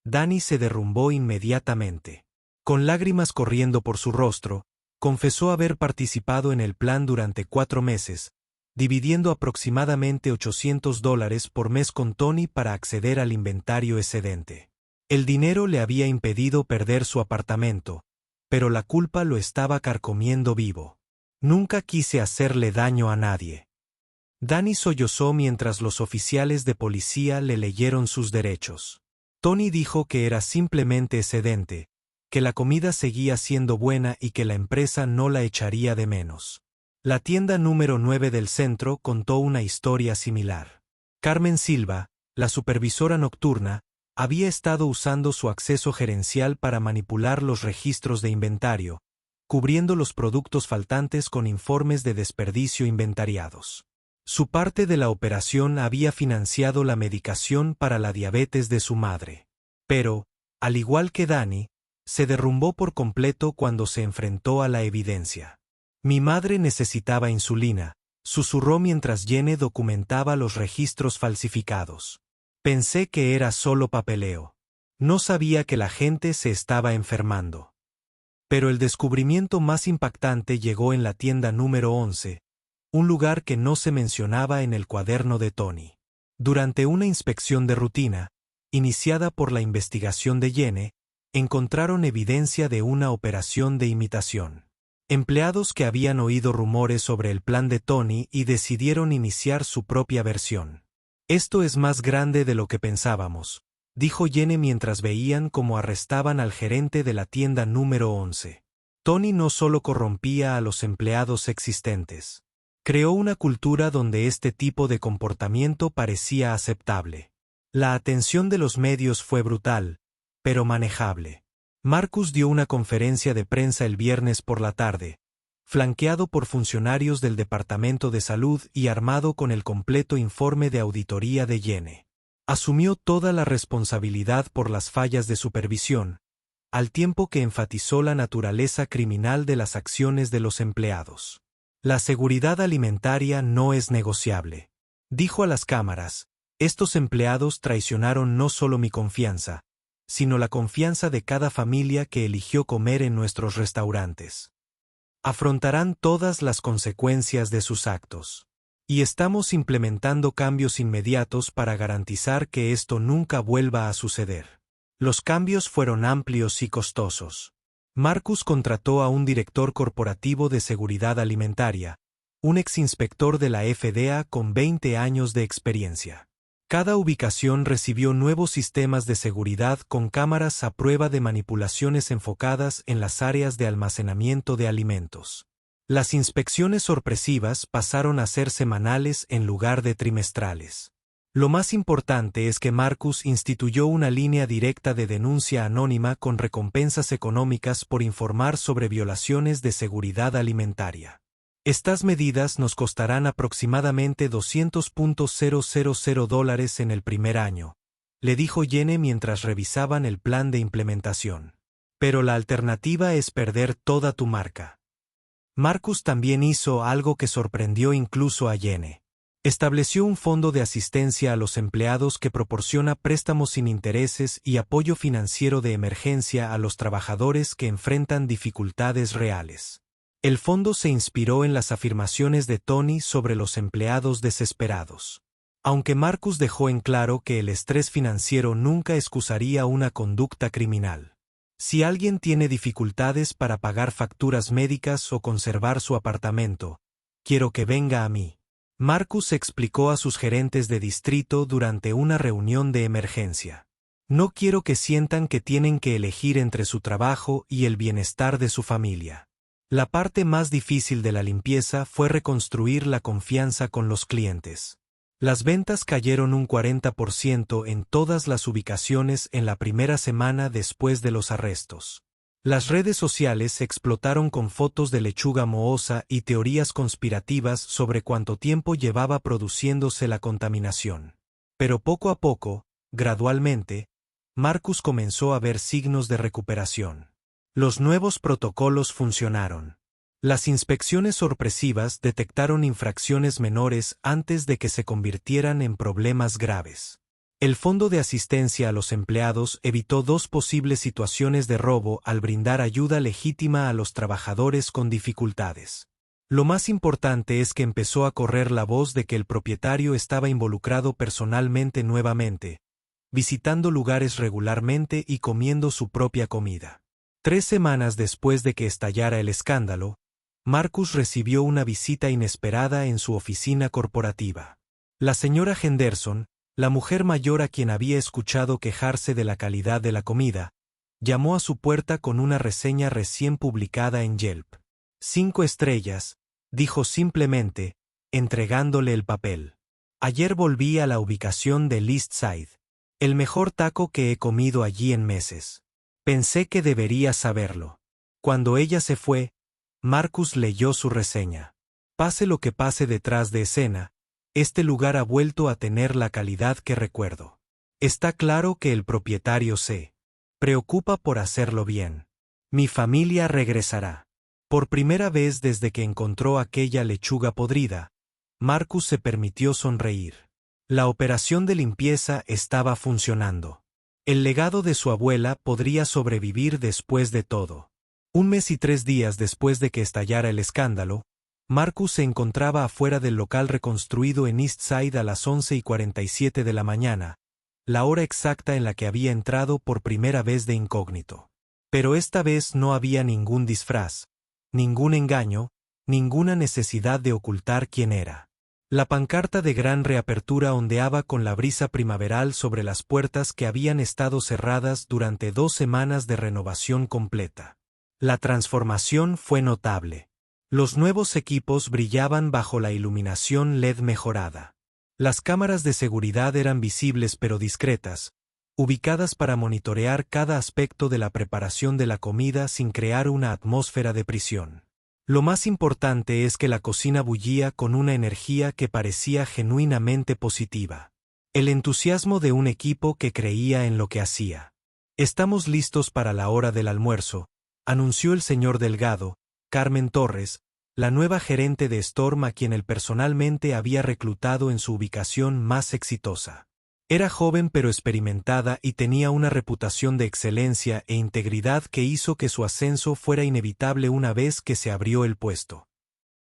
Danny se derrumbó inmediatamente. Con lágrimas corriendo por su rostro, confesó haber participado en el plan durante 4 meses, dividiendo aproximadamente $800 por mes con Tony para acceder al inventario excedente. El dinero le había impedido perder su apartamento, pero la culpa lo estaba carcomiendo vivo. Nunca quise hacerle daño a nadie. Danny sollozó mientras los oficiales de policía le leyeron sus derechos. Tony dijo que era simplemente excedente, que la comida seguía siendo buena y que la empresa no la echaría de menos. La tienda número 9 del centro contó una historia similar. Carmen Silva, la supervisora nocturna, había estado usando su acceso gerencial para manipular los registros de inventario, cubriendo los productos faltantes con informes de desperdicio inventariados. Su parte de la operación había financiado la medicación para la diabetes de su madre. Pero, al igual que Danny, se derrumbó por completo cuando se enfrentó a la evidencia. Mi madre necesitaba insulina, susurró mientras Jenny documentaba los registros falsificados. Pensé que era solo papeleo. No sabía que la gente se estaba enfermando. Pero el descubrimiento más impactante llegó en la tienda número 11, un lugar que no se mencionaba en el cuaderno de Tony. Durante una inspección de rutina, iniciada por la investigación de Jenny, encontraron evidencia de una operación de imitación. Empleados que habían oído rumores sobre el plan de Tony y decidieron iniciar su propia versión. Esto es más grande de lo que pensábamos, dijo Jenny mientras veían cómo arrestaban al gerente de la tienda número 11. Tony no solo corrompía a los empleados existentes. Creó una cultura donde este tipo de comportamiento parecía aceptable. La atención de los medios fue brutal, pero manejable. Marcus dio una conferencia de prensa el viernes por la tarde, flanqueado por funcionarios del Departamento de Salud y armado con el completo informe de auditoría de Jenny. Asumió toda la responsabilidad por las fallas de supervisión, al tiempo que enfatizó la naturaleza criminal de las acciones de los empleados. La seguridad alimentaria no es negociable. Dijo a las cámaras, estos empleados traicionaron no solo mi confianza, sino la confianza de cada familia que eligió comer en nuestros restaurantes. Afrontarán todas las consecuencias de sus actos. Y estamos implementando cambios inmediatos para garantizar que esto nunca vuelva a suceder. Los cambios fueron amplios y costosos. Marcus contrató a un director corporativo de seguridad alimentaria, un exinspector de la FDA con 20 años de experiencia. Cada ubicación recibió nuevos sistemas de seguridad con cámaras a prueba de manipulaciones enfocadas en las áreas de almacenamiento de alimentos. Las inspecciones sorpresivas pasaron a ser semanales en lugar de trimestrales. Lo más importante es que Marcus instituyó una línea directa de denuncia anónima con recompensas económicas por informar sobre violaciones de seguridad alimentaria. Estas medidas nos costarán aproximadamente $200,000 en el primer año, le dijo Jenny mientras revisaban el plan de implementación. Pero la alternativa es perder toda tu marca. Marcus también hizo algo que sorprendió incluso a Jenny. Estableció un fondo de asistencia a los empleados que proporciona préstamos sin intereses y apoyo financiero de emergencia a los trabajadores que enfrentan dificultades reales. El fondo se inspiró en las afirmaciones de Tony sobre los empleados desesperados. Aunque Marcus dejó en claro que el estrés financiero nunca excusaría una conducta criminal. Si alguien tiene dificultades para pagar facturas médicas o conservar su apartamento, quiero que venga a mí. Marcus explicó a sus gerentes de distrito durante una reunión de emergencia. No quiero que sientan que tienen que elegir entre su trabajo y el bienestar de su familia. La parte más difícil de la limpieza fue reconstruir la confianza con los clientes. Las ventas cayeron un 40% en todas las ubicaciones en la primera semana después de los arrestos. Las redes sociales explotaron con fotos de lechuga mohosa y teorías conspirativas sobre cuánto tiempo llevaba produciéndose la contaminación. Pero poco a poco, gradualmente, Marcus comenzó a ver signos de recuperación. Los nuevos protocolos funcionaron. Las inspecciones sorpresivas detectaron infracciones menores antes de que se convirtieran en problemas graves. El Fondo de Asistencia a los Empleados evitó 2 posibles situaciones de robo al brindar ayuda legítima a los trabajadores con dificultades. Lo más importante es que empezó a correr la voz de que el propietario estaba involucrado personalmente nuevamente, visitando lugares regularmente y comiendo su propia comida. 3 semanas después de que estallara el escándalo, Marcus recibió una visita inesperada en su oficina corporativa. La señora Henderson, la mujer mayor a quien había escuchado quejarse de la calidad de la comida, llamó a su puerta con una reseña recién publicada en Yelp. 5 estrellas, dijo simplemente, entregándole el papel. Ayer volví a la ubicación de East Side. El mejor taco que he comido allí en meses. Pensé que debería saberlo. Cuando ella se fue, Marcus leyó su reseña. Pase lo que pase detrás de escena, este lugar ha vuelto a tener la calidad que recuerdo. Está claro que el propietario se preocupa por hacerlo bien. Mi familia regresará. Por primera vez desde que encontró aquella lechuga podrida, Marcus se permitió sonreír. La operación de limpieza estaba funcionando. El legado de su abuela podría sobrevivir después de todo. 1 mes y 3 días después de que estallara el escándalo, Marcus se encontraba afuera del local reconstruido en East Side a las 11:47 de la mañana, la hora exacta en la que había entrado por primera vez de incógnito. Pero esta vez no había ningún disfraz, ningún engaño, ninguna necesidad de ocultar quién era. La pancarta de gran reapertura ondeaba con la brisa primaveral sobre las puertas que habían estado cerradas durante 2 semanas de renovación completa. La transformación fue notable. Los nuevos equipos brillaban bajo la iluminación LED mejorada. Las cámaras de seguridad eran visibles pero discretas, ubicadas para monitorear cada aspecto de la preparación de la comida sin crear una atmósfera de prisión. Lo más importante es que la cocina bullía con una energía que parecía genuinamente positiva. El entusiasmo de un equipo que creía en lo que hacía. Estamos listos para la hora del almuerzo, anunció el señor Delgado, Carmen Torres, la nueva gerente de Storm a quien él personalmente había reclutado en su ubicación más exitosa. Era joven pero experimentada y tenía una reputación de excelencia e integridad que hizo que su ascenso fuera inevitable una vez que se abrió el puesto.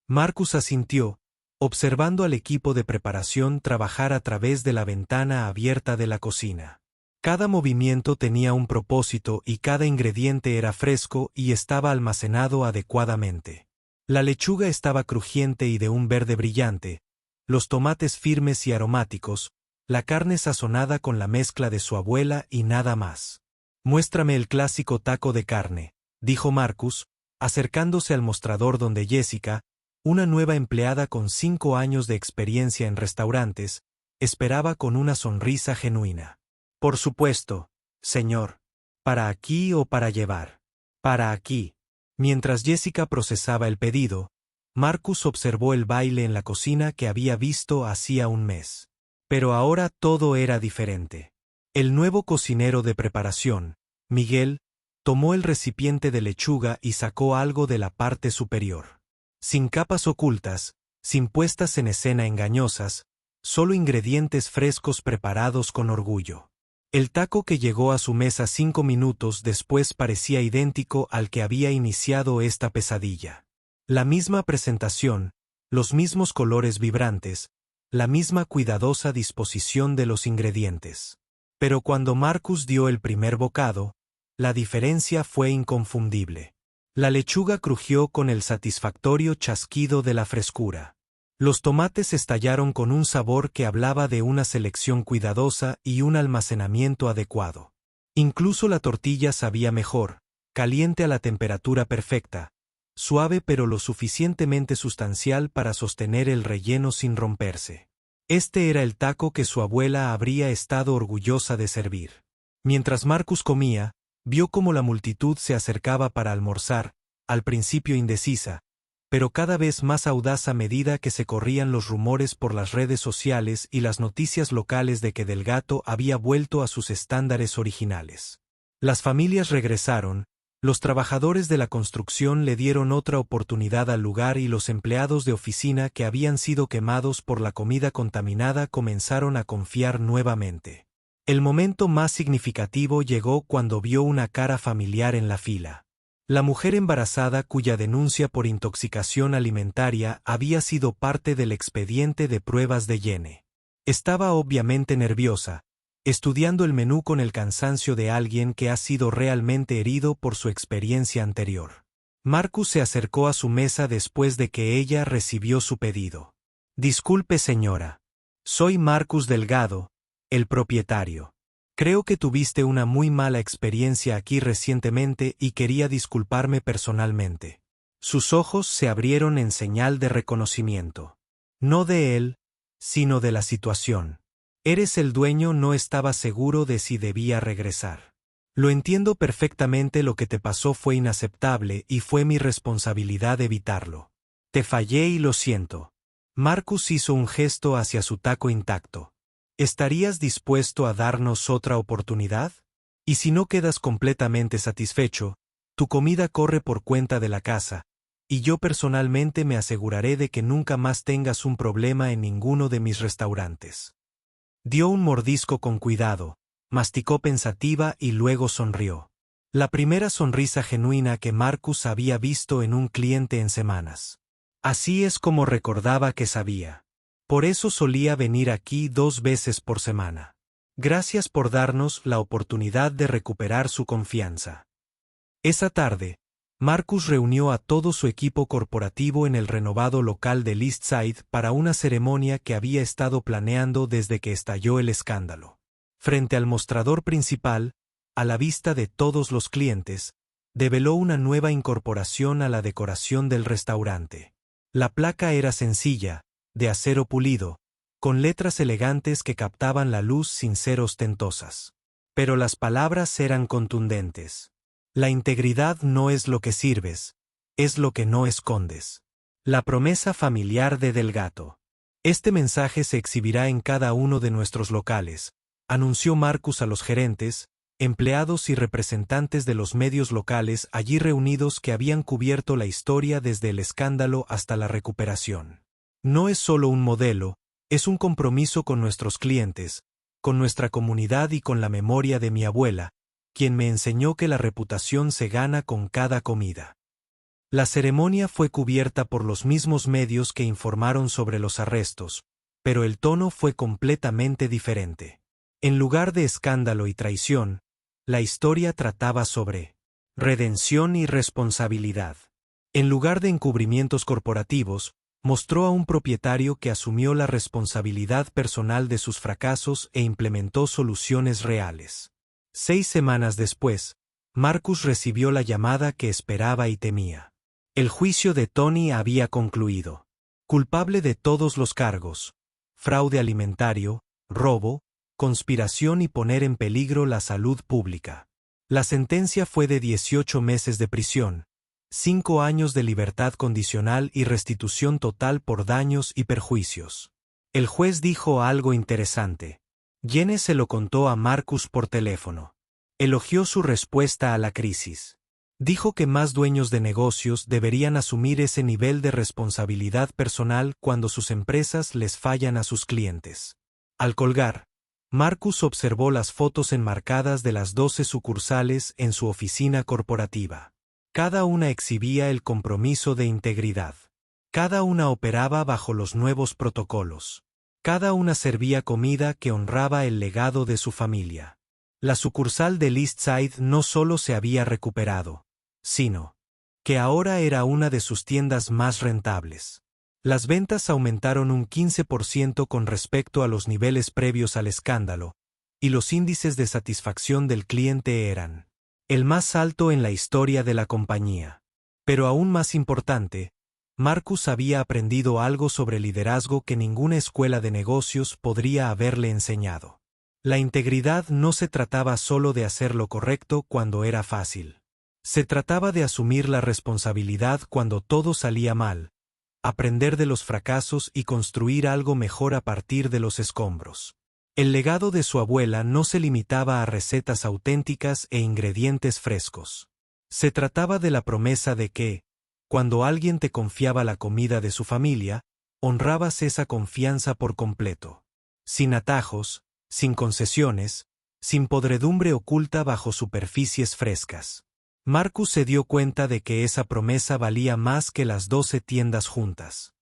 Marcus asintió, observando al equipo de preparación trabajar a través de la ventana abierta de la cocina. Cada movimiento tenía un propósito y cada ingrediente era fresco y estaba almacenado adecuadamente. La lechuga estaba crujiente y de un verde brillante, los tomates firmes y aromáticos, la carne sazonada con la mezcla de su abuela y nada más. «Muéstrame el clásico taco de carne», dijo Marcus, acercándose al mostrador donde Jessica, una nueva empleada con 5 años de experiencia en restaurantes, esperaba con una sonrisa genuina. «Por supuesto, señor. ¿Para aquí o para llevar?» «Para aquí». Mientras Jessica procesaba el pedido, Marcus observó el baile en la cocina que había visto hacía un mes. Pero ahora todo era diferente. El nuevo cocinero de preparación, Miguel, tomó el recipiente de lechuga y sacó algo de la parte superior. Sin capas ocultas, sin puestas en escena engañosas, solo ingredientes frescos preparados con orgullo. El taco que llegó a su mesa 5 minutos después parecía idéntico al que había iniciado esta pesadilla. La misma presentación, los mismos colores vibrantes, la misma cuidadosa disposición de los ingredientes. Pero cuando Marcus dio el primer bocado, la diferencia fue inconfundible. La lechuga crujió con el satisfactorio chasquido de la frescura. Los tomates estallaron con un sabor que hablaba de una selección cuidadosa y un almacenamiento adecuado. Incluso la tortilla sabía mejor, caliente a la temperatura perfecta, suave pero lo suficientemente sustancial para sostener el relleno sin romperse. Este era el taco que su abuela habría estado orgullosa de servir. Mientras Marcus comía, vio cómo la multitud se acercaba para almorzar, al principio indecisa, pero cada vez más audaz a medida que se corrían los rumores por las redes sociales y las noticias locales de que Del Gato había vuelto a sus estándares originales. Las familias regresaron, los trabajadores de la construcción le dieron otra oportunidad al lugar y los empleados de oficina que habían sido quemados por la comida contaminada comenzaron a confiar nuevamente. El momento más significativo llegó cuando vio una cara familiar en la fila. La mujer embarazada cuya denuncia por intoxicación alimentaria había sido parte del expediente de pruebas de Jenny. Estaba obviamente nerviosa, estudiando el menú con el cansancio de alguien que ha sido realmente herido por su experiencia anterior. Marcus se acercó a su mesa después de que ella recibió su pedido. «Disculpe, señora. Soy Marcus Delgado, el propietario. Creo que tuviste una muy mala experiencia aquí recientemente y quería disculparme personalmente». Sus ojos se abrieron en señal de reconocimiento. No de él, sino de la situación. «Eres el dueño», no estaba seguro de si debía regresar. «Lo entiendo perfectamente, lo que te pasó fue inaceptable y fue mi responsabilidad evitarlo. Te fallé y lo siento». Marcus hizo un gesto hacia su taco intacto. «¿Estarías dispuesto a darnos otra oportunidad? Y si no quedas completamente satisfecho, tu comida corre por cuenta de la casa, y yo personalmente me aseguraré de que nunca más tengas un problema en ninguno de mis restaurantes». Dio un mordisco con cuidado, masticó pensativa y luego sonrió. La primera sonrisa genuina que Marcus había visto en un cliente en semanas. Así es como recordaba que sabía. Por eso solía venir aquí 2 veces por semana. Gracias por darnos la oportunidad de recuperar su confianza. Esa tarde, Marcus reunió a todo su equipo corporativo en el renovado local del East Side para una ceremonia que había estado planeando desde que estalló el escándalo. Frente al mostrador principal, a la vista de todos los clientes, develó una nueva incorporación a la decoración del restaurante. La placa era sencilla, de acero pulido, con letras elegantes que captaban la luz sin ser ostentosas. Pero las palabras eran contundentes. La integridad no es lo que sirves, es lo que no escondes. La promesa familiar de Del Gato. Este mensaje se exhibirá en cada uno de nuestros locales, anunció Marcus a los gerentes, empleados y representantes de los medios locales allí reunidos que habían cubierto la historia desde el escándalo hasta la recuperación. No es solo un modelo, es un compromiso con nuestros clientes, con nuestra comunidad y con la memoria de mi abuela, quien me enseñó que la reputación se gana con cada comida. La ceremonia fue cubierta por los mismos medios que informaron sobre los arrestos, pero el tono fue completamente diferente. En lugar de escándalo y traición, la historia trataba sobre redención y responsabilidad. En lugar de encubrimientos corporativos, mostró a un propietario que asumió la responsabilidad personal de sus fracasos e implementó soluciones reales. 6 semanas después, Marcus recibió la llamada que esperaba y temía. El juicio de Tony había concluido. Culpable de todos los cargos: fraude alimentario, robo, conspiración y poner en peligro la salud pública. La sentencia fue de 18 meses de prisión, 5 años de libertad condicional y restitución total por daños y perjuicios. El juez dijo algo interesante. Jenne se lo contó a Marcus por teléfono. Elogió su respuesta a la crisis. Dijo que más dueños de negocios deberían asumir ese nivel de responsabilidad personal cuando sus empresas les fallan a sus clientes. Al colgar, Marcus observó las fotos enmarcadas de las 12 sucursales en su oficina corporativa. Cada una exhibía el compromiso de integridad. Cada una operaba bajo los nuevos protocolos. Cada una servía comida que honraba el legado de su familia. La sucursal del East Side no solo se había recuperado, sino que ahora era una de sus tiendas más rentables. Las ventas aumentaron un 15% con respecto a los niveles previos al escándalo, y los índices de satisfacción del cliente eran el más alto en la historia de la compañía. Pero aún más importante, Marcus había aprendido algo sobre liderazgo que ninguna escuela de negocios podría haberle enseñado. La integridad no se trataba solo de hacer lo correcto cuando era fácil. Se trataba de asumir la responsabilidad cuando todo salía mal, aprender de los fracasos y construir algo mejor a partir de los escombros. El legado de su abuela no se limitaba a recetas auténticas e ingredientes frescos. Se trataba de la promesa de que, cuando alguien te confiaba la comida de su familia, honrabas esa confianza por completo. Sin atajos, sin concesiones, sin podredumbre oculta bajo superficies frescas. Marcus se dio cuenta de que esa promesa valía más que las 12 tiendas juntas.